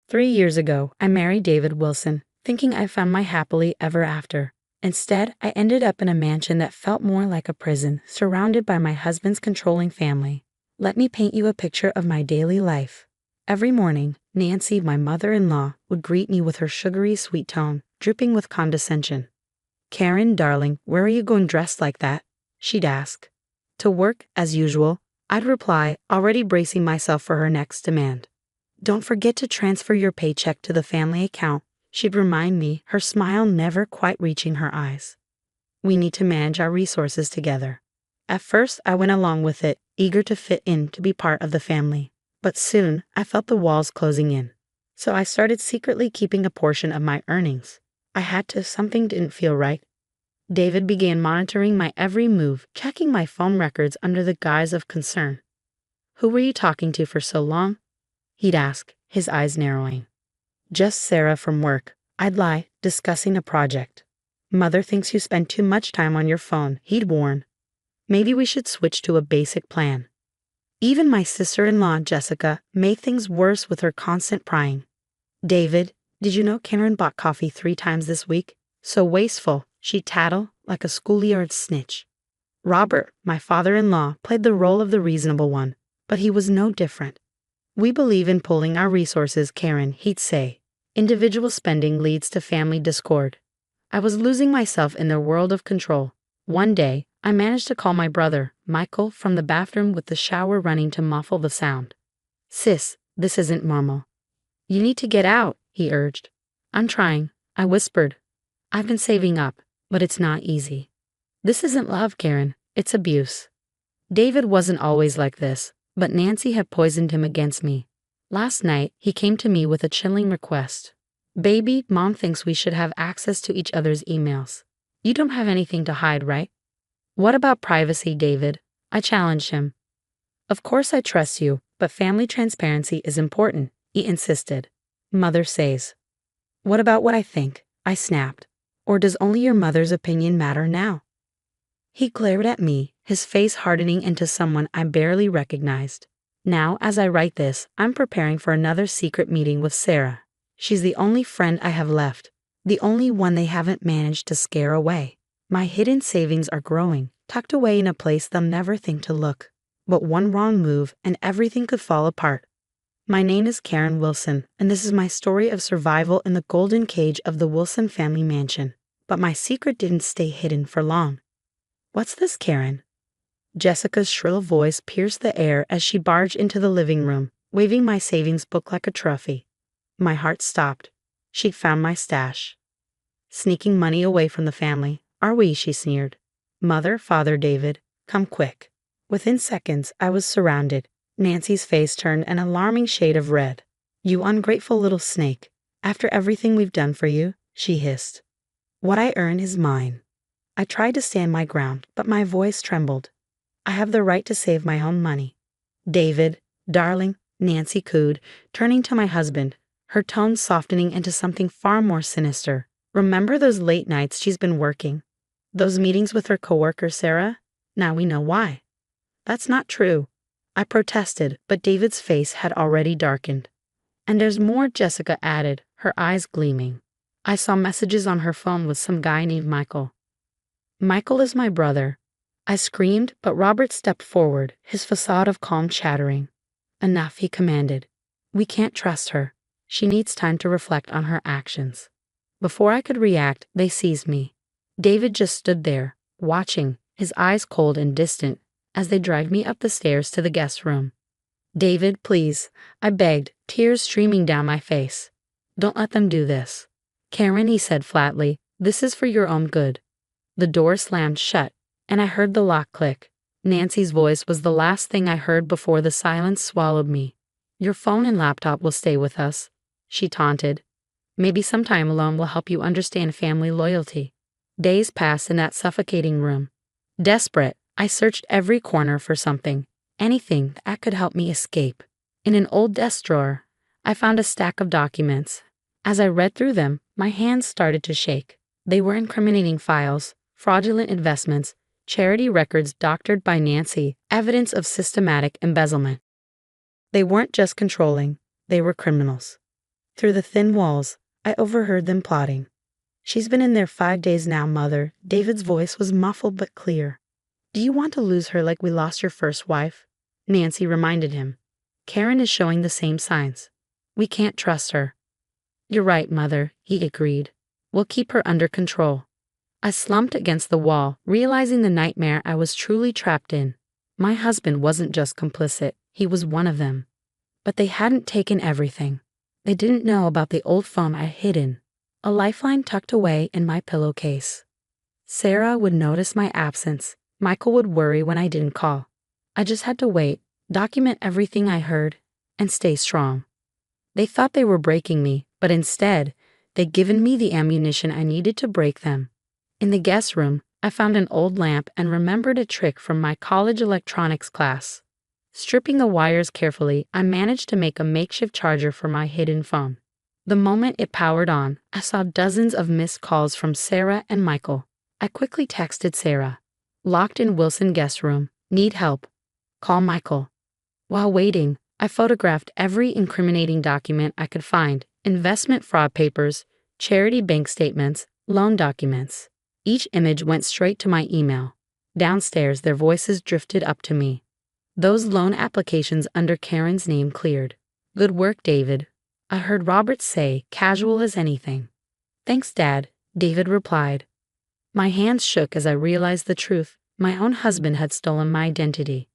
3 years ago, I married David Wilson, thinking I found my happily ever after. Instead, I ended up in a mansion that felt more like a prison, surrounded by my husband's controlling family. Let me paint you a picture of my daily life. Every morning, Nancy, my mother-in-law, would greet me with her sugary sweet tone, dripping with condescension. "Karen, darling, where are you going dressed like that?" she'd ask. "To work, as usual," I'd reply, already bracing myself for her next demand. "Don't forget to transfer your paycheck to the family account," she'd remind me, her smile never quite reaching her eyes. "We need to manage our resources together." At first, I went along with it, eager to fit in, to be part of the family. But soon, I felt the walls closing in. So I started secretly keeping a portion of my earnings. I had to, something didn't feel right. David began monitoring my every move, checking my phone records under the guise of concern. "Who were you talking to for so long?" he'd ask, his eyes narrowing. "Just Sarah from work," I'd lie, discussing a project. "Mother thinks you spend too much time on your phone," he'd warn. "Maybe we should switch to a basic plan." Even my sister-in-law, Jessica, made things worse with her constant prying. "David, did you know Karen bought coffee 3 times this week? So wasteful," she'd tattle like a schoolyard snitch. Robert, my father-in-law, played the role of the reasonable one, but he was no different. "We believe in pooling our resources, Karen," he'd say. "Individual spending leads to family discord." I was losing myself in their world of control. One day, I managed to call my brother, Michael, from the bathroom with the shower running to muffle the sound. "Sis, this isn't normal." "You need to get out," he urged. "I'm trying," I whispered. "I've been saving up, but it's not easy." "This isn't love, Karen. It's abuse." David wasn't always like this, but Nancy had poisoned him against me. Last night, he came to me with a chilling request. "Baby, Mom thinks we should have access to each other's emails. You don't have anything to hide, right?" "What about privacy, David?" I challenged him. "Of course I trust you, but family transparency is important," he insisted. "Mother says." "What about what I think?" I snapped. "Or does only your mother's opinion matter now?" He glared at me, his face hardening into someone I barely recognized. Now, as I write this, I'm preparing for another secret meeting with Sarah. She's the only friend I have left, the only one they haven't managed to scare away. My hidden savings are growing, tucked away in a place they'll never think to look. But one wrong move and everything could fall apart. My name is Karen Wilson, and this is my story of survival in the golden cage of the Wilson family mansion. But my secret didn't stay hidden for long. "What's this, Karen?" Jessica's shrill voice pierced the air as she barged into the living room, waving my savings book like a trophy. My heart stopped. She'd found my stash. "Sneaking money away from the family, are we?" she sneered. "Mother, Father, David, come quick." Within seconds, I was surrounded. Nancy's face turned an alarming shade of red. "You ungrateful little snake. After everything we've done for you," she hissed. "What I earn is mine." I tried to stand my ground, but my voice trembled. "I have the right to save my own money." "David, darling," Nancy cooed, turning to my husband, her tone softening into something far more sinister. "Remember those late nights she's been working? Those meetings with her coworker, Sarah? Now we know why." "That's not true," I protested, but David's face had already darkened. "And there's more," Jessica added, her eyes gleaming. "I saw messages on her phone with some guy named Michael." "Michael is my brother." I screamed, but Robert stepped forward, his facade of calm chattering. "Enough," he commanded. "We can't trust her. She needs time to reflect on her actions." Before I could react, they seized me. David just stood there, watching, his eyes cold and distant, as they dragged me up the stairs to the guest room. "David, please," I begged, tears streaming down my face. "Don't let them do this." "Karen," he said flatly, "this is for your own good." The door slammed shut, and I heard the lock click. Nancy's voice was the last thing I heard before the silence swallowed me. "Your phone and laptop will stay with us," she taunted. "Maybe some time alone will help you understand family loyalty." Days passed in that suffocating room. Desperate, I searched every corner for something, anything that could help me escape. In an old desk drawer, I found a stack of documents. As I read through them, my hands started to shake. They were incriminating files, fraudulent investments, charity records doctored by Nancy, evidence of systematic embezzlement. They weren't just controlling, they were criminals. Through the thin walls, I overheard them plotting. "She's been in there 5 days now, Mother." David's voice was muffled but clear. "Do you want to lose her like we lost your first wife?" Nancy reminded him. "Karen is showing the same signs. We can't trust her." "You're right, Mother," he agreed. "We'll keep her under control." I slumped against the wall, realizing the nightmare I was truly trapped in. My husband wasn't just complicit, he was one of them. But they hadn't taken everything. They didn't know about the old phone I hid in, a lifeline tucked away in my pillowcase. Sarah would notice my absence. Michael would worry when I didn't call. I just had to wait, document everything I heard, and stay strong. They thought they were breaking me, but instead, they'd given me the ammunition I needed to break them. In the guest room, I found an old lamp and remembered a trick from my college electronics class. Stripping the wires carefully, I managed to make a makeshift charger for my hidden phone. The moment it powered on, I saw dozens of missed calls from Sarah and Michael. I quickly texted Sarah. "Locked in Wilson guest room. Need help. Call Michael." While waiting, I photographed every incriminating document I could find: investment fraud papers, charity bank statements, loan documents. Each image went straight to my email. Downstairs, their voices drifted up to me. Those loan applications under Karen's name cleared. "Good work, David," I heard Robert say, casual as anything. "Thanks, Dad," David replied. My hands shook as I realized the truth. My own husband had stolen my identity.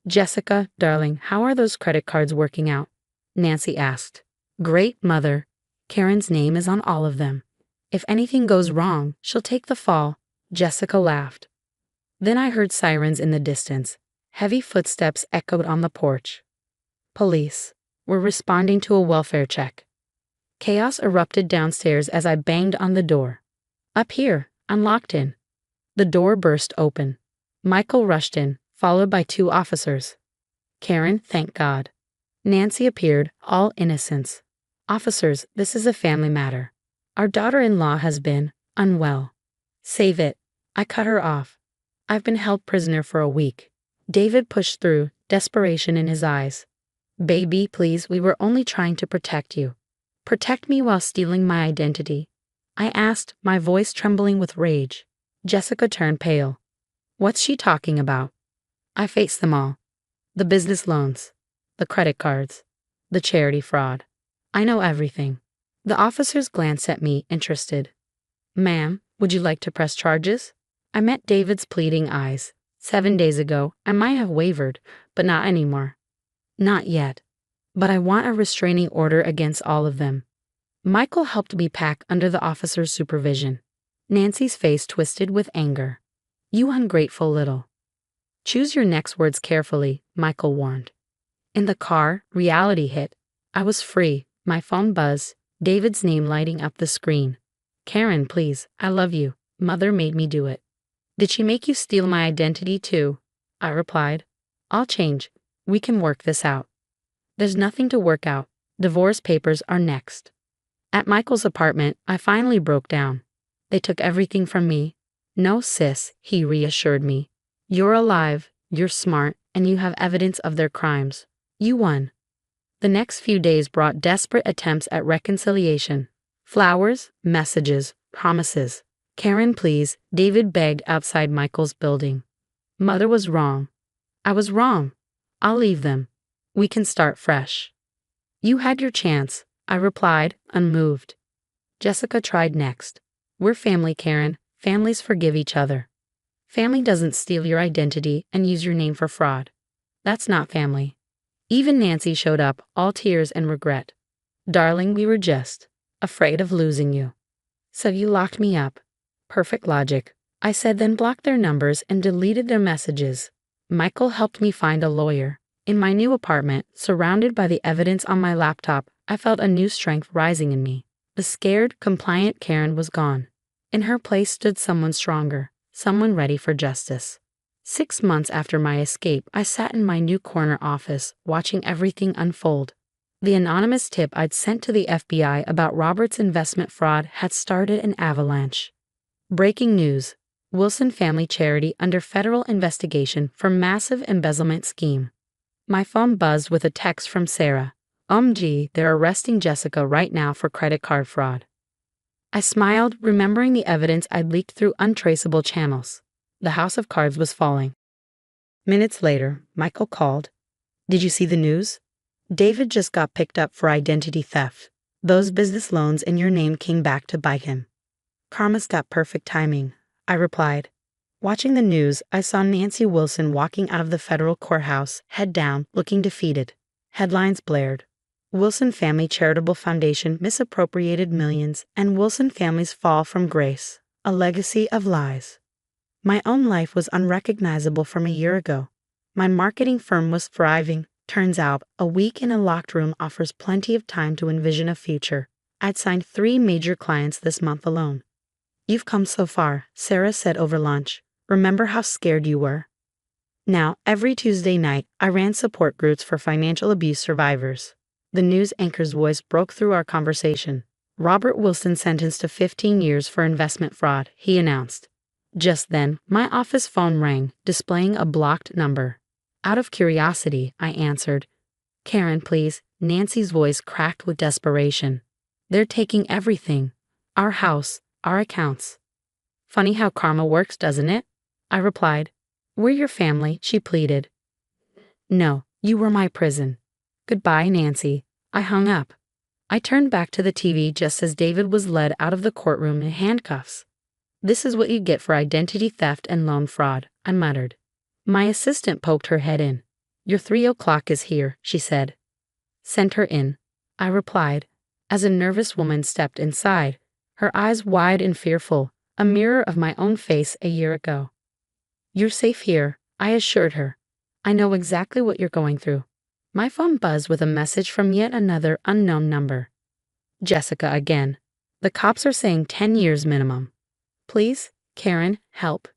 "Jessica, darling, how are those credit cards working out?" Nancy asked. "Great, Mother. Karen's name is on all of them. If anything goes wrong, she'll take the fall." Jessica laughed. Then I heard sirens in the distance. Heavy footsteps echoed on the porch. Police were responding to a welfare check. Chaos erupted downstairs as I banged on the door. "Up here, I'm locked in." The door burst open. Michael rushed in, followed by 2 officers. "Karen, thank God." Nancy appeared, all innocence. "Officers, this is a family matter. Our daughter-in-law has been unwell." "Save it." I cut her off. "I've been held prisoner for a week." David pushed through, desperation in his eyes. "Baby, please, we were only trying to protect you." "Protect me while stealing my identity?" I asked, my voice trembling with rage. Jessica turned pale. "What's she talking about?" I faced them all. The business loans, the credit cards, the charity fraud. I know everything. The officers glanced at me, interested. "Ma'am, would you like to press charges?" I met David's pleading eyes. 7 days ago, I might have wavered, but not anymore. "Not yet. But I want a restraining order against all of them." Michael helped me pack under the officer's supervision. Nancy's face twisted with anger. "You ungrateful little." "Choose your next words carefully," Michael warned. In the car, reality hit. I was free, my phone buzzed, David's name lighting up the screen. "Karen, please, I love you. Mother made me do it." "Did she make you steal my identity too?" I replied. "I'll change. We can work this out." "There's nothing to work out. Divorce papers are next." At Michael's apartment, I finally broke down. "They took everything from me." "No, sis," he reassured me. "You're alive, you're smart, and you have evidence of their crimes. You won." The next few days brought desperate attempts at reconciliation. Flowers, messages, promises. "Karen, please," David begged outside Michael's building. "Mother was wrong." "I was wrong. I'll leave them. We can start fresh." "You had your chance," I replied, unmoved. Jessica tried next. "We're family, Karen. Families forgive each other." "Family doesn't steal your identity and use your name for fraud. That's not family." Even Nancy showed up, all tears and regret. "Darling, we were just afraid of losing you. So you locked me up." "Perfect logic," I said, then blocked their numbers and deleted their messages. Michael helped me find a lawyer. In my new apartment, surrounded by the evidence on my laptop, I felt a new strength rising in me. The scared, compliant Karen was gone. In her place stood someone stronger, someone ready for justice. 6 months after my escape, I sat in my new corner office, watching everything unfold. The anonymous tip I'd sent to the FBI about Robert's investment fraud had started an avalanche. Breaking news: Wilson Family Charity under federal investigation for massive embezzlement scheme. My phone buzzed with a text from Sarah. Gee, they're arresting Jessica right now for credit card fraud. I smiled, remembering the evidence I'd leaked through untraceable channels. The house of cards was falling. Minutes later, Michael called. Did you see the news? David just got picked up for identity theft. Those business loans in your name came back to bite him. Karma's got perfect timing, I replied. Watching the news, I saw Nancy Wilson walking out of the federal courthouse, head down, looking defeated. Headlines blared. Wilson Family Charitable Foundation misappropriated millions, and Wilson family's fall from grace, a legacy of lies. My own life was unrecognizable from a year ago. My marketing firm was thriving. Turns out, a week in a locked room offers plenty of time to envision a future. I'd signed 3 major clients this month alone. You've come so far, Sarah said over lunch. Remember how scared you were? Now, every Tuesday night, I ran support groups for financial abuse survivors. The news anchor's voice broke through our conversation. Robert Wilson sentenced to 15 years for investment fraud, he announced. Just then, my office phone rang, displaying a blocked number. Out of curiosity, I answered. Karen, please. Nancy's voice cracked with desperation. They're taking everything. Our house, our accounts. Funny how karma works, doesn't it? I replied. We're your family, she pleaded. No, you were my prison. Goodbye, Nancy. I hung up. I turned back to the TV just as David was led out of the courtroom in handcuffs. This is what you get for identity theft and loan fraud, I muttered. My assistant poked her head in. Your 3 o'clock is here, she said. Send her in, I replied, as a nervous woman stepped inside, her eyes wide and fearful, a mirror of my own face a year ago. You're safe here, I assured her. I know exactly what you're going through. My phone buzzed with a message from yet another unknown number. Jessica again. The cops are saying 10 years minimum. Please, Karen, help.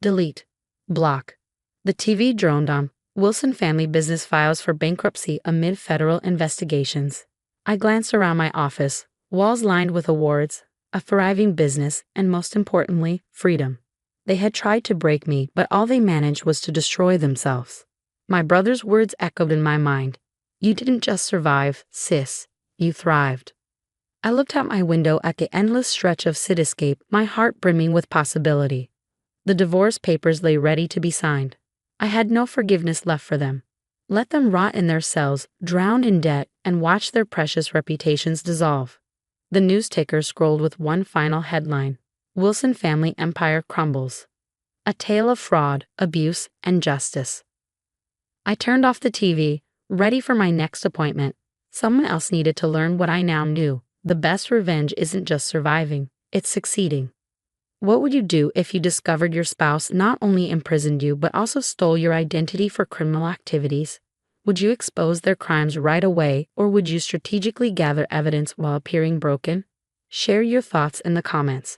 Delete. Block. The TV droned on. Wilson family business files for bankruptcy amid federal investigations. I glanced around my office, walls lined with awards, a thriving business, and most importantly, freedom. They had tried to break me, but all they managed was to destroy themselves. My brother's words echoed in my mind. You didn't just survive, sis. You thrived. I looked out my window at the endless stretch of cityscape, my heart brimming with possibility. The divorce papers lay ready to be signed. I had no forgiveness left for them. Let them rot in their cells, drown in debt, and watch their precious reputations dissolve. The news ticker scrolled with one final headline. Wilson family empire crumbles. A tale of fraud, abuse, and justice. I turned off the TV, ready for my next appointment. Someone else needed to learn what I now knew. The best revenge isn't just surviving, it's succeeding. What would you do if you discovered your spouse not only imprisoned you but also stole your identity for criminal activities? Would you expose their crimes right away, or would you strategically gather evidence while appearing broken? Share your thoughts in the comments.